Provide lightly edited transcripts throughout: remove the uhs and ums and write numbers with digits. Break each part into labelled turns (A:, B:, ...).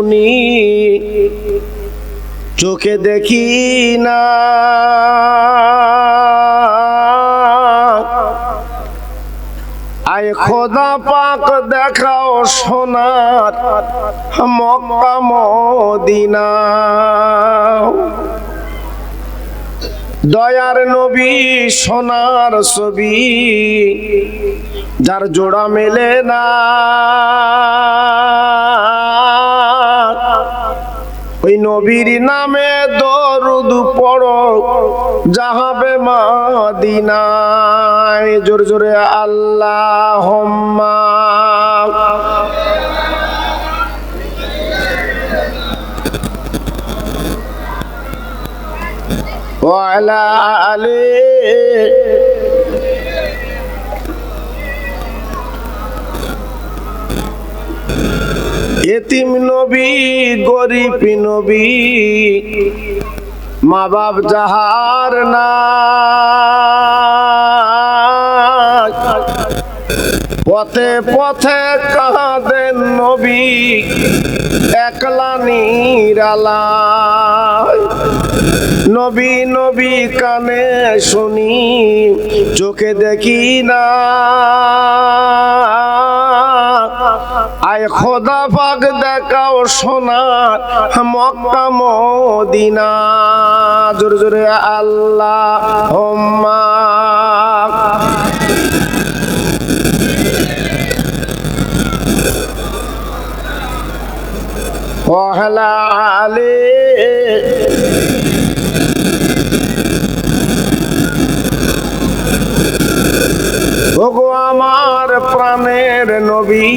A: শুনি চোখে দেখি না, আয় খোদা পাক দেখাও সোনার মক্কা মদিনা। দয়ার নবী সোনার ছবি যার জোড়া মেলে না, ওই নবীর নামে দরুদ পড়ো যাহাবে মদিনায়। জোরে জোরে আল্লাহুম্মা ওয়া আলা আলি। এতিম নবী গরিব নবী মা বাপ যাহার না, পথে পথে কাঁদেন নবী একলা নিরালায়। নবী নবী কানে শুনি চোখে দেখি না, আয় খোদা পাক দেখাও সোনার মক্কা মদিনা। জোরে জোরে আল্লাহুম্মা ওয়া আলা আলি। ওগো আমার প্রাণের নবী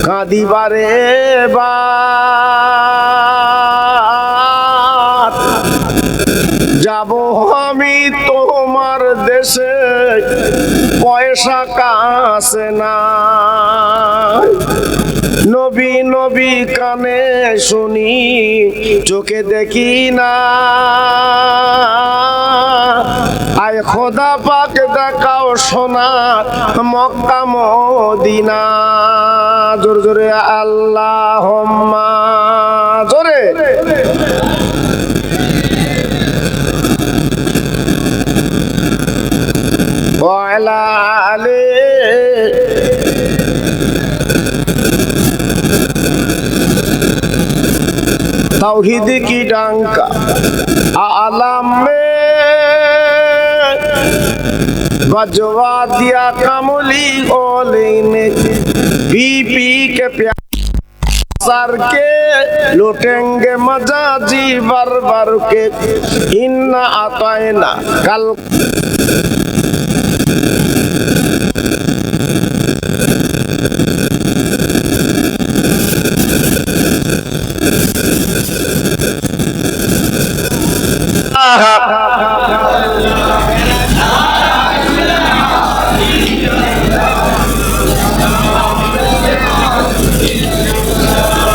A: কাঁদিবারে বার, যাব আমি তোমার দেশে পয়সা কাছে না। নবী নবী কানে শুনি চোখে দেখি না, আয় খোদা পাক দেখাও সোনার মক্কা মদিনা। জোরে জোরে আল্লাহুম্মা জোরে। ওয়া আলা আলি। तौहीद की डंका आलम में बजवा दिया कमली ओले ने, पी पी के प्यार के लुटेंगे मजा जी बर बर के, इन्ना आताएना कल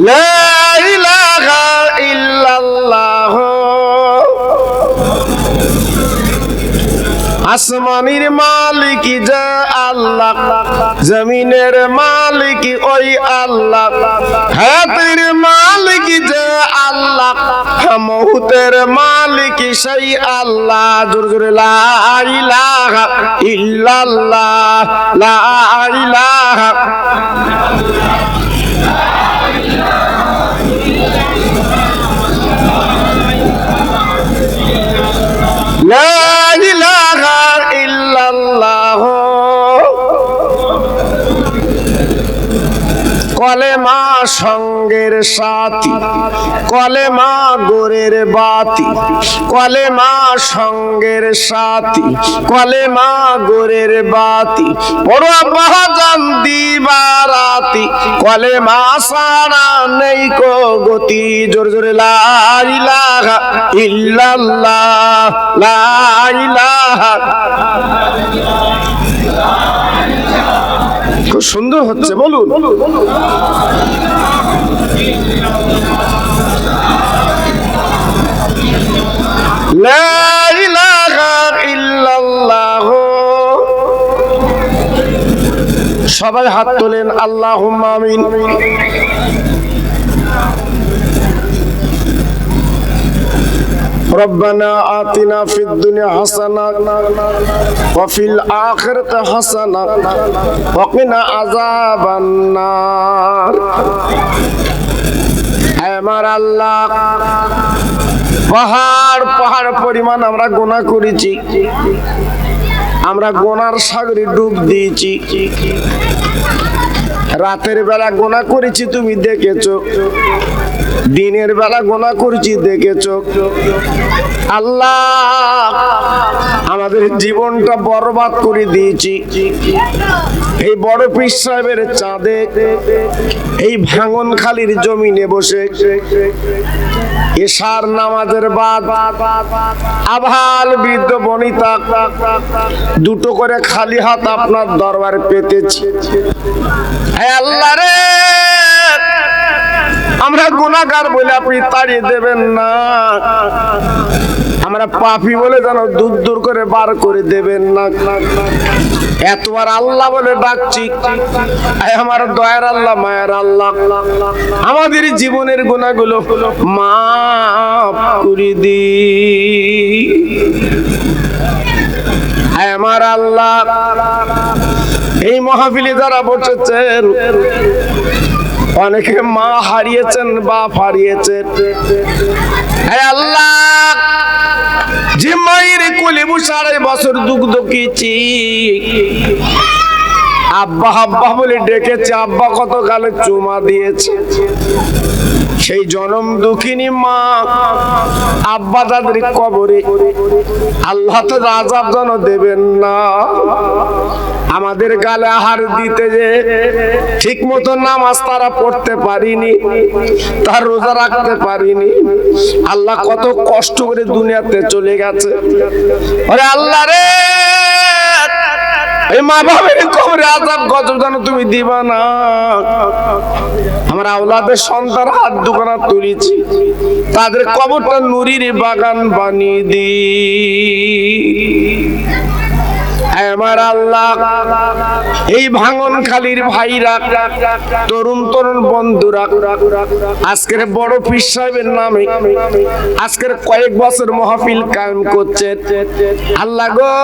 A: লা ইলাহা ইল্লাল্লাহ। আসমানের মালিক যে আল্লাহ, জমিনের মালিক ওই আল্লাহ, হায়াতের মালিক যে আল্লাহ, মউতের মালিক সেই আল্লাহ। জোরে জোরে লা ইলাহা ইল্লাল্লাহ, লা ইলাহা। লা ইলাহা ইল্লাল্লাহ। কলেমা সঙ্গের সাথী, কলেমা গোরের বাতি, কলেমা সঙ্গের সাথী, কলেমা গোরের বাতি, বড় বাজান দিবারাতি, কলেমা সারা নেই কো গতি। জোরে জোরে লা ইলাহা ইল্লাল্লাহ, লা ইলাহা। খুব সুন্দর হচ্ছে, বলুন। লা ইলাহা ইল্লাল্লাহ। সবাই হাত তোলেন, আল্লাহুম্মা আমিন। রব্বানা আতিনা ফিদ দুনিয়া হাসানাহ ওয়া ফিল আখিরাতি হাসানাহ ওয়া কিনা আযাবান নার। হে আমার আল্লাহ, পাহাড় পাহাড় পরিমাণ আমরা গুনাহ করেছি, আমরা গুনার সাগরে ডুব দিয়েছি। রাতের বেলা গুনাহ করেছি, তুমি দেখেছো, দিনের বেলা গুনাহ করেছি, দেখেছো। আল্লাহ, আমাদের জীবনটা বরবাদ করে দিয়েছি। এই বড় পীর সাহেবের চাঁদে, এই ভাঙনখালির জমিনে বসে এশার নামাজের বাদ আবাল বৃদ্ধ বনিতা দুটো করে খালি হাত আপনার দরবারে পেতেছি। হে আল্লাহ রে, আমরা গুনাহগার বলে আপনি তাড়িয়ে দেবেন না, আমরা পাপী বলে যেন দূর দূর করে বার করে দেবেন না। এতবার আল্লাহ বলে ডাকছি, আমার দয়ার আল্লাহ, মায়ের আল্লাহ, আমাদের জীবনের গুনাহগুলো মাফ করে দি। আমার আল্লাহ, এই মাহফিলে যারা বসেছেন, অনেকে মা হারিয়েছেন, বাপ হারিয়েছেন। হে আল্লাহ, যে মায়ের কোলে বসে 2.5 বছর দুগ্ধ খেয়েছি, আব্বা আব্বা বলে ডেকেছে, আব্বা কত কালে চুমা দিয়েছে, সেই জনম দুঃখিনী মা আব্বা দাদের কবরে আল্লাহ তো আযাব যেন দেবেন না। আমাদের গালে আহার দিতে যে ঠিক মতো নামাজ তারা পড়তে পারিনি, তার রোজা রাখতে পারিনি, আল্লাহ কত কষ্ট করে দুনিয়াতে চলে গেছে। আরে আল্লাহ রে, এই মা বাবার কবরে আযাব গজব যেন তুমি দিবা না। আমরা আওলাদের সন্তান হাত দুখানা তুলেছি, তাদের কবরটা নুরির বাগান বানিয়ে দি। আমার আল্লাহ, এই ভাঙনখালির ভাইরা, তরুণ তরুণ বন্ধুরা আজকের বড় পীর সাহেবের নামে আজকের কয়েক বছর মাহফিল কায়েম করছে। আল্লাহ গো,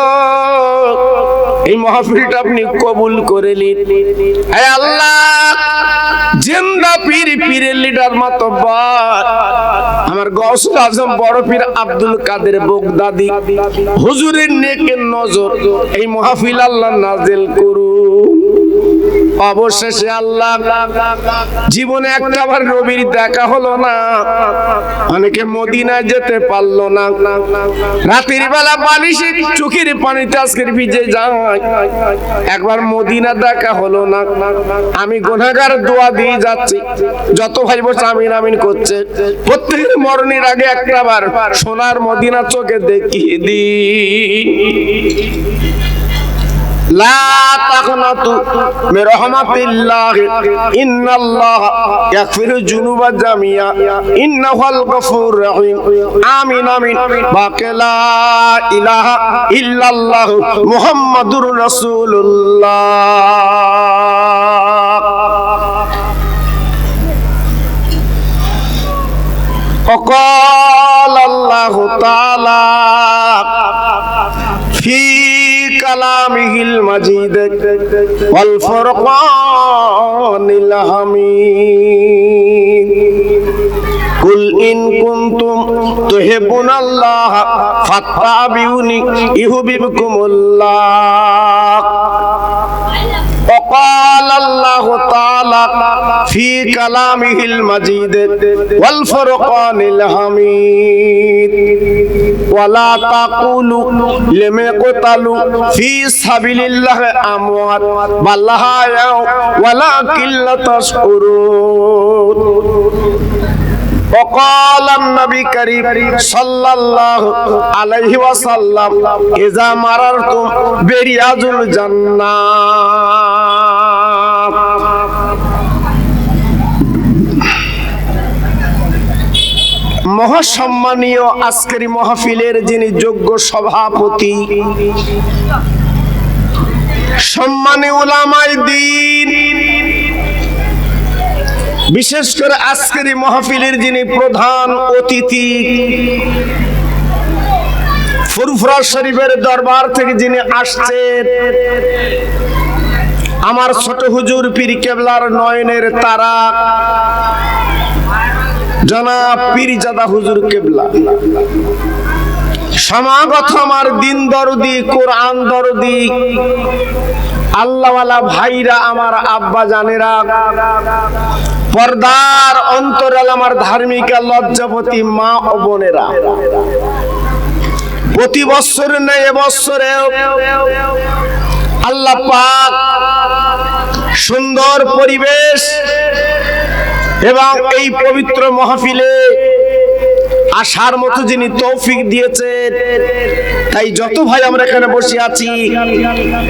A: এই মাহফিলটা আপনি কবুল করে নিন। হে আল্লাহ, জিন্দা পীর, পীরের লিডার মাতব্বর আমার গৌসুল আজম বড় পীর আব্দুল কাদের বগদাদি হুজুরের নেকের নজর এই মাহফিল আল্লাহ নাজিল করুন। অবশেষে আল্লাহ, জীবনে একটাবার নবীর দেখা হলো না, অনেকে মদিনায় যেতে পারলো না, রাতের বেলা বালিশে চোখের পানিতে আজকের ভিজে যায়, একবার মদিনা দেখা হলো না। আমি গুনাহগার দোয়া দিয়ে যাচ্ছি, যত ভাই বসে আমিন আমিন করছে, প্রত্যেকের মরণের আগে একটাবার সোনার মদিনা চোখে দেখিয়ে দি। লা তাকনাতু মির রাহমাতিল্লাহ, ইন্নাল্লাহা ইয়াগফিরু যুনুবা জামিয়া, ইন্নাহুল গফুরুর রহিম। আমিন আমিন। বাকে লা ইলাহা ইল্লাল্লাহ মুহাম্মাদুর রাসূলুল্লাহ। وقال الله تعالى في كلامه المجيد والفرقان الحميد قل إن كنتم تحبون الله فاتبعوني يحببكم الله وقال الله تعالى في كلامه المجيد والفرقان الحميد ولا تقولوا لمن قتلوا في سبيل الله أموات بل أحياء ولكن لا تشعرون وقال النبي الكريم صلى الله عليه وسلم إذا مررتم برياض الجنة মহাসম্মানীয় আজকের মাহফিলের যিনি যোগ্য সভাপতি, সম্মানী উলামায়ে দ্বীন, বিশেষ করে আজকের মাহফিলের যিনি প্রধান অতিথি, ফুরফুরা শরীফের দরবার থেকে যিনি আসছেন, আমার ছোট হুজুর পীর কেবলার নয়নের তারা জনাব পীরজাদা হুজুর কেবলা, সমাগত আমার দিন দরদি, কোরআন দরদি, আল্লাহওয়ালা ভাইরা, আমার আব্বা জানেরা, পর্দার অন্তরাল আমার ধার্মিকা লজ্জাপতি মা ও বোনেরা, প্রতি বছর নেই এবছরেও আল্লাহ পাক সুন্দর পরিবেশ এবং এই পবিত্র মাহফিলে আসার মতো যিনি তৌফিক দিয়েছেন, তাই যত ভাই আমরা এখানে বসে আছি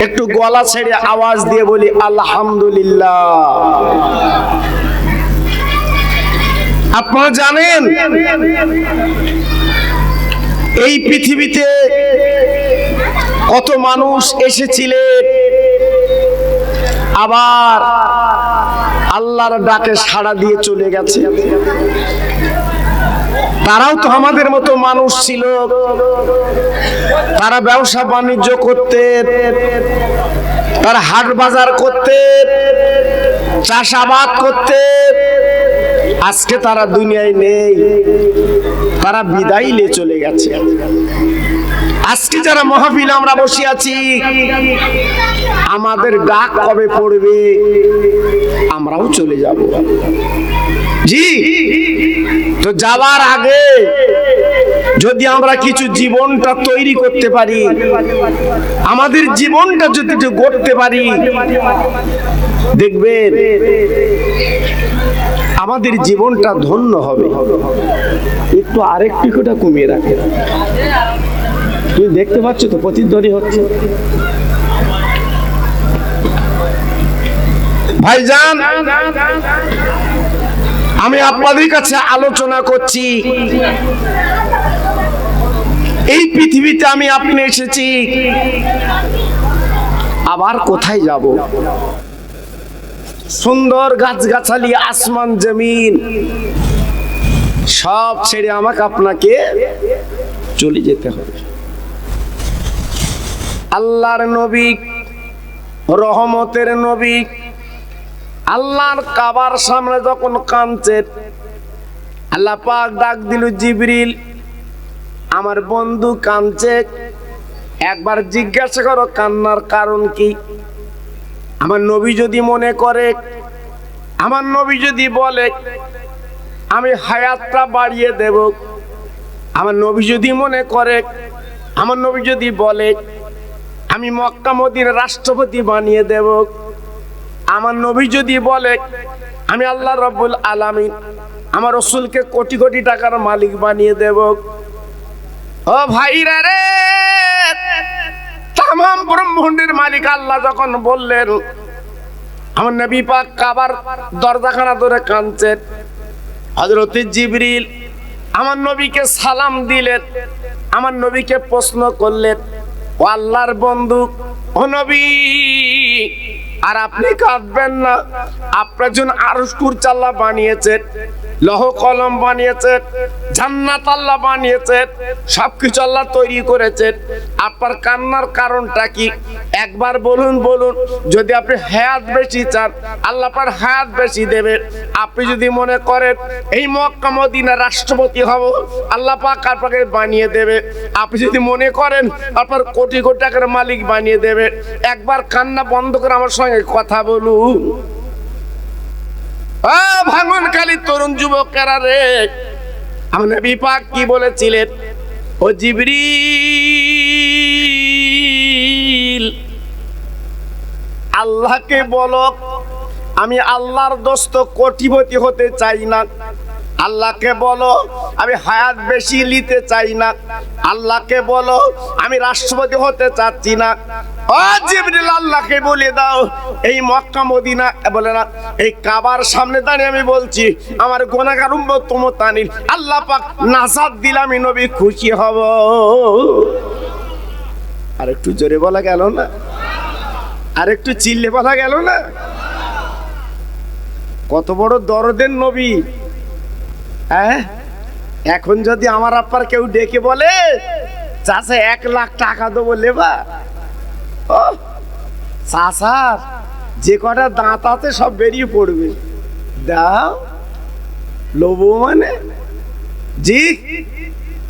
A: একটু গলা ছেড়ে আওয়াজ দিয়ে বলি আলহামদুলিল্লাহ। আপনারা জানেন এই পৃথিবীতে কত মানুষ এসেছিলেন, আবার আল্লাহর ডাকে সাড়া দিয়ে চলে গেছে। তারাও তো আমাদের মতো মানুষ ছিল, তারা ব্যবসা বাণিজ্য করতেন, তারা হাট বাজার করতেন, চাষাবাদ করতেন। আজকে তারা দুনিয়ায় নেই, তারা বিদায় নিয়ে চলে গেছে। আজকে যারা মাহফিলে আমরা বসে আছি, আমাদের ডাক কবে পড়বে, আমরাও চলে যাব। জি, তো যাওয়ার আগে যদি আমরা কিছু জীবনটা তৈরি করতে পারি, আমাদের জীবনটা যদি একটু গড়তে পারি, দেখবেন আমাদের জীবনটা ধন্য হবে। একটু আরেক পিকোটা কমিয়ে রাখে, তুমি দেখতে পাচ্ছ তো প্রতিধ্বনি হচ্ছে। ভাইজান, আমি আপনাদের কাছে আলোচনা করছি, এই পৃথিবীতে আমি আপনি এসেছি, আবার কোথায় যাব? সুন্দর গাছগাছালি, আসমান জমিন সব ছেড়ে আমাকে আপনাকে চলে যেতে হবে। আল্লাহর নবী, রহমতের নবী, আল্লাহর কাবার সামনে যখন কাঁদছেন, আল্লাহ পাক ডাক দিল, জিবরিল আমার বন্ধু কাঁদছে, একবার জিজ্ঞাসা করো কান্নার কারণ কি। আমার নবী যদি মনে করে, আমার নবী যদি বলে আমি হায়াতটা বাড়িয়ে দেব, আমার নবী যদি মনে করে, আমার নবী যদি বলে আমি মক্কা মদিনার রাষ্ট্রপতি বানিয়ে দেব, আমার নবী যদি বলে আমি আল্লাহ রাব্বুল আলামিন আমার রাসূলকে কোটি কোটি টাকার মালিক বানিয়ে দেব, ও ভাইরা রে, তামাম ব্রহ্মাণ্ডের মালিক আল্লাহ যখন বললেন, আমার নবী পাক কাবার দরজাখানা ধরে কাঁদছেন। হযরত জিবরিল আমার নবীকে সালাম দিলেন, আমার নবীকে প্রশ্ন করলেন, ও আল্লাহর বন্ধু, ও নবী, আর আপনি কাঁদবেন না? আপনার জন্য আরশ কুরসি আল্লাহ বানিয়েছেন, লৌহ কলম বানিয়েছেন, জান্নাত আল্লাহ বানিয়েছেন, সবকিছু আল্লাহ তৈরি করেছেন। আপনার কান্নার কারণটা কি? একবার বলুন, বলুন। যদি আপনি হায়াত বেশি চান, আল্লাহ আপনার হায়াত বেশি দেবে। আপনি যদি মনে করেন এই মক্কা মদিনার রাষ্ট্রপতি হব, আল্লাহ পাক আপনাকে বানিয়ে দেবে। আপনি যদি মনে করেন আপনার কোটি কোটি টাকার মালিক বানিয়ে দেবে। একবার কান্না বন্ধ করে আমার সঙ্গে কথা বলুন। ভাঙনকালী তরুণ যুবকেরা রে, আমার নবী পাক কি বলেছিলেন? ও জিবরিল, আল্লাহকে বলো আমি আল্লাহর দোস্ত কোটিপতি হতে চাই না। আল্লাহকে বলো আমি হায়াত বেশি নিতে চাই না। আল্লাহকে বলো আমি রাষ্ট্রপতি হতে চাচ্ছি না। ও জিবরিল, আল্লাহকে বলে দাও এই মক্কা মদিনা বলে না, এই কাবার সামনে দাঁড়িয়ে আমি বলছি আমার গুনাহগার উম্মত মুতানির আল্লাহ পাক নাজাত দিলে আমি নবী খুশি হব। আর একটু জোরে বলা গেল না? আর একটু চিল্লে বলা গেল না? কত বড় দরদের নবী! হ্যাঁ, এখন যদি আমার আব্বার কেউ ডেকে বলে চাচা 1 লাখ টাকা দেবো লেবা। ও চাচার যে কটা দাঁত আছে সব বেরিয়ে পড়বে, দাও লোবো মানে। জি,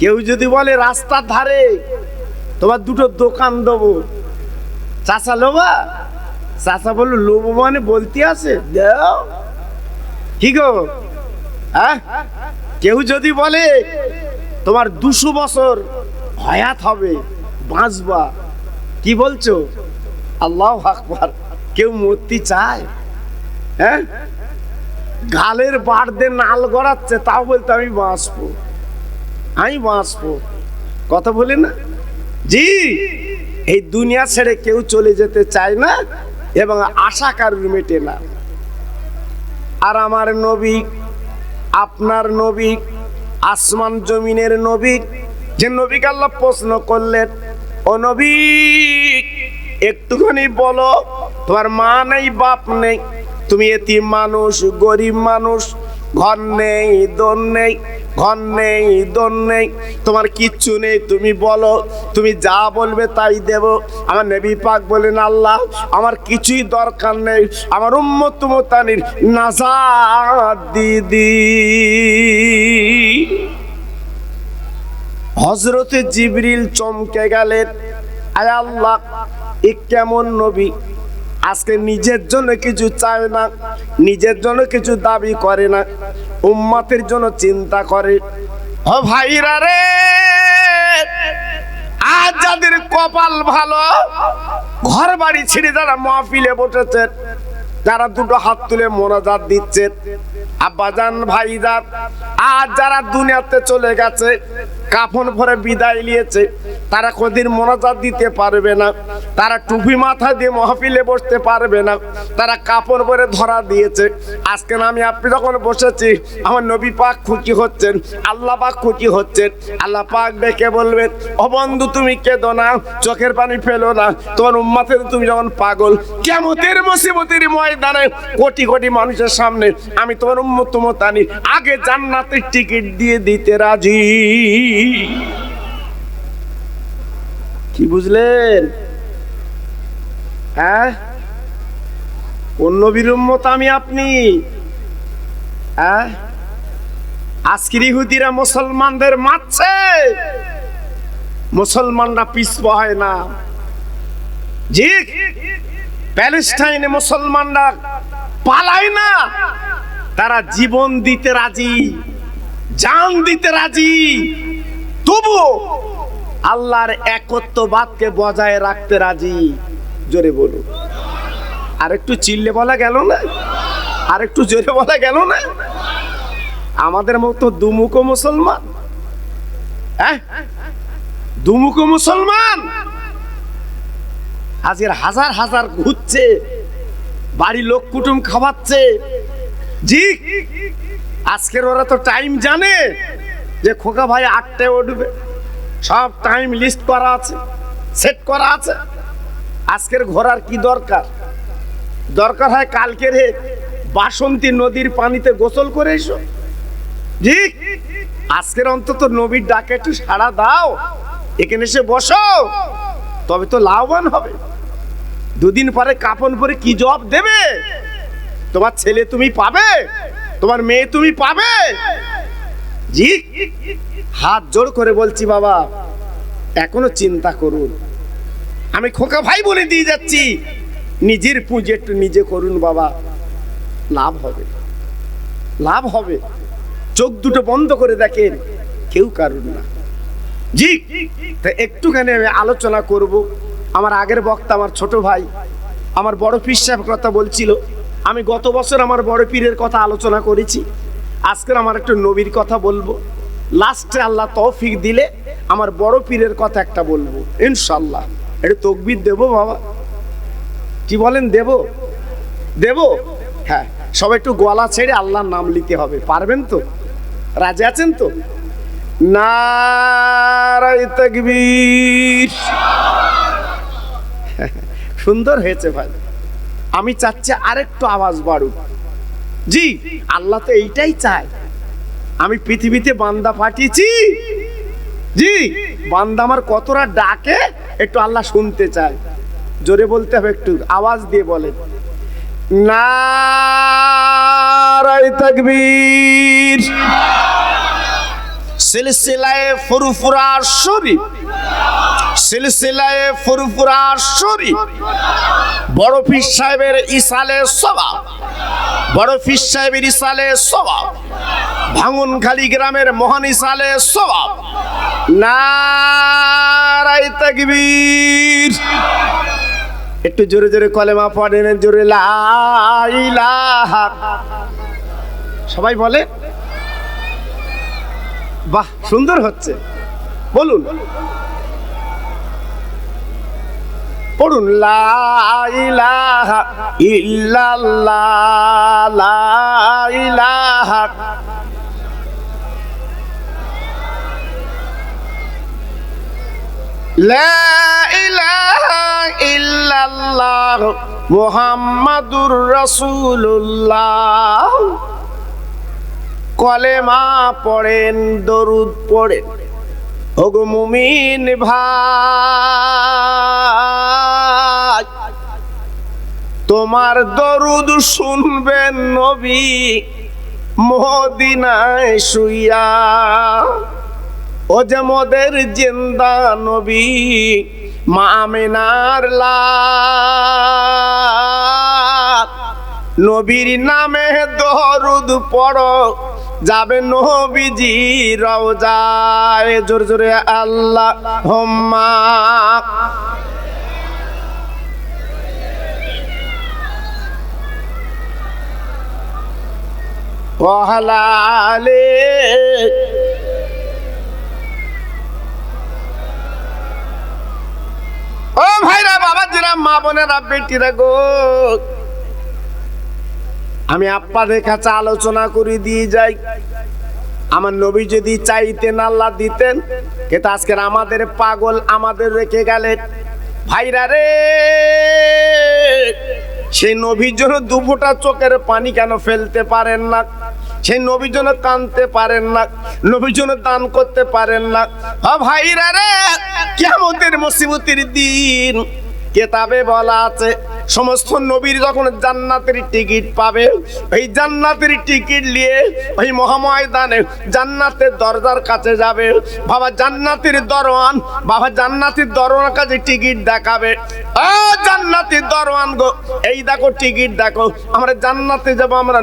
A: কেউ যদি বলে রাস্তার ধারে তোমার 2টো দোকান দেবো, চাচা লোবা? চাচা বললো লোবো মানে বলতে আছে, দাও। কি গো, হ্যাঁ? কেউ যদি বলে তোমার 200 বছর হায়াত হবে, বাঁচবা, কি বলছো? আল্লাহু আকবার। কেউ মূর্তি চায়? হ্যাঁ, গালের বাড় দিয়ে নাল গড়াচ্ছে, তাও বলতে আমি বাঁচবো, আমি বাঁচবো, কথা বলি না? জি, এই দুনিয়া ছেড়ে কেউ চলে যেতে চায় না এবং আশা কারুর মেটে না। আর আমার নবী, আপনার নবী, আসমান জমিনের নবী, যে নবীকে আল্লাহ প্রশ্ন করলেন, ও নবী একটুখানি বলো, তোমার মা নেই বাপ নেই, তুমি এতিম মানুষ, গরিব মানুষ, ঘর নেই দোর নেই, ঘর নেই দোর নেই, তোমার কিচ্ছু নেই, তুমি বলো, তুমি যা বলবে তাই দেব। আমার নবী পাক বলেন, আল্লাহ আমার কিছুই দরকার নেই, আমার উম্মত মুতানির নাজাত দিদি। হযরতে জিবরিল চমকে গেলেন, আয় আল্লাহ, এ কেমন নবী, আজকে নিজের জন্য কিছু চায় না, নিজের জন্য কিছু দাবি করে না, উম্মতের জন্য চিন্তা করে। ও ভাইরা রে, আজ যাদের কপাল ভালো, ঘর বাড়ি ছেড়ে যারা মাহফিলে বসেছেন, যারা 2টো হাত তুলে মোনাজাত দিচ্ছেন, আব্বাজান ভাইজান, আজ যারা দুনিয়াতে চলে গেছে, কাফন পরে বিদায় নিয়েছে, তারা কোনদিন মোনাজাত দিতে পারবে না, তারা টুপি মাথা দিয়ে মাহফিলে বসতে পারবে না, তারা কাফন পরে ধরা দিয়েছে। আজকে আমি আপনি যখন বসেছি, আমার নবী পাক খুশি হচ্ছেন, আল্লাহ পাক খুশি হচ্ছেন। আল্লাহ পাক ডেকে বলবেন, ও বন্ধু তুমি কেঁদো না, চোখের পানি ফেলো না, তোমার উম্মতের তুমি যখন পাগল, কিয়ামতের মুসিবতের ময়দানে কোটি কোটি মানুষের সামনে আমি তোমার উম্মত মুতানি আগে জান্নাতের টিকিট দিয়ে দিতে রাজি। কি বুঝলেন? হ্যাঁ, কোন নবীর উম্মত আমি আপনি? হ্যাঁ, আজকের ইহুদিরা মুসলমানদের মারছে, মুসলমানরা পিছপা হয় না। জি, প্যালেস্টাইনে মুসলমানরা পালায় না, তারা জীবন দিতে রাজি, জান দিতে রাজি, তবু আল্লাহর একত্ববাদকে বজায় রাখতে রাজি। জোরে বলুন। আর একটু চিল্লে বলা গেল না? আর একটু জোরে বলা গেল না? আমাদের মতো দুমুখো মুসলমান, হ্যাঁ, দুমুখো মুসলমান আজকের হাজার হাজার ঘুরছে, বাড়ি লোক কুটুম খাওয়াচ্ছে। জি, আজকের ওরা তো টাইম জানে যে খোকা ভাই 8টায় উঠবে, সব টাইম লিস্ট করা আছে, সেট করা আছে। আজকের ঘোরার কি দরকার? দরকার হয় কালকে রে বাসন্তী নদীর পানিতে গোসল করে এসো। জি, আজকের অন্তত নবীর ডাকে একটু সাড়া দাও, এখানে এসে বসো, তবে তো লাভবান হবে। 2 দিন পরে কাপন পরে কি জবাব দেবে? তোমার ছেলে তুমি পাবে, তোমার মেয়ে তুমি পাবে। জি, হাত জোড় করে বলছি বাবা, এখনো চিন্তা করুন। আমি খোকা ভাই বলে দিয়ে যাচ্ছি, নিজের পুঁজি একটু নিজে করুন বাবা, লাভ হবে, লাভ হবে। চোখ দুটো বন্ধ করে দেখেন, কেউ কারুন না। জি, একটুখানি আমি আলোচনা করব। আমার আগের বক্তা, আমার ছোট ভাই, আমার বড় পীর সাহেব কথা বলছিল। আমি গত বছর আমার বড় পীরের কথা আলোচনা করেছি, আজকে আমার একটু নবীর কথা বলবো। লাস্টে আল্লাহ তৌফিক দিলে আমার বড় পীরের কথা একটা বলবো ইনশাআল্লাহ। একটু তাকবীর দেবো বাবা, কি বলেন? দেব দেব? হ্যাঁ, সবাই একটু গলা ছেড়ে আল্লাহর নাম নিতে হবে, পারবেন তো? রাজি আছেন তো? নারায়ে তাকবীর। সুন্দর হয়েছে ভাই, আমি চাচ্ছি আরেকটু আওয়াজ বাড়ুক। জি, আল্লাহ তো এইটাই চায়। আমি পৃথিবীতে বান্দা পাঠিয়েছি, জি, বান্দা আমার কতটা ডাকে একটু আল্লাহ শুনতে চায়। জোরে বলতে হবে, একটু আওয়াজ দিয়ে বলেন নারায়ে তাকবীর। সিলসিলায়ে ফুরফুরা শরীফ, সিলসিলায়ে ফুরফুরা শরীফ, বড় পীর সাহেবের ইসালে সওয়াব, বড় পীর সাহেবের ইসালে সওয়াব, ভাঙনখালী গ্রামের মহান ইসালে সওয়াব। নারায়ে তাকবীর। একটু জোরে জোরে কলেমা পড়েন, জোরে লা ইলাহা। সবাই বলে বাহ, সুন্দর হচ্ছে, বলুন পড়ুন লা ইলাহা ইল্লাল্লাহ, লা ইলাহা লা ইলাহা ইল্লাল্লাহ মুহাম্মাদুর রাসূলুল্লাহ। কলেমা পড়েন, দরুদ পড়েন, ওগো মুমিন ভাই, তোমার দরুদ শুনবেন নবী মদিনায় শুইয়া। ও যে মোদের জিন্দা নবী মা আমিনার লাল, নবীর নামে দরুদ পড়ো যাবে নবীজি রওজায়। জোরে জোরে আল্লাহুম্মা। ওয়ালা আলে। ও ভাইরা, বাবাজিরা, মা বোনেরা, বেটিরা গো, আমি আপনাদের কাছে আলোচনা করে দিয়ে যাই। আমার নবী যদি চাইতেন আল্লাহ দিতেন, কিন্তু আজকের আমাদের পাগল আমাদের রেখে গেলেন। ভাইরা রে, সেই নবীর জন্য দু ফোঁটা চোখের পানি কেন ফেলতে পারেন না? সেই নবীর জন্য কাঁদতে পারেন না? নবীর জন্য দান করতে পারেন না? ভাইরা রে, কিয়ামতের মুসিবতের দিন কেতাবে বলা আছে, সমস্ত নবীর যখন জান্নাতের টিকিট পাবে, এই জান্নাতের টিকিট নিয়ে ওই মহাময়দানে জান্নাতের দরজার কাছে যাবে। বাবা জান্নাতের দরওয়ান, বাবা জান্নাতের দরওয়ানের কাছে টিকিট দেখাবে। ও জান্নাতের দরওয়ান গো, এই দেখো টিকিট দেখো, আমরা জান্নাতে যাবো, আমরা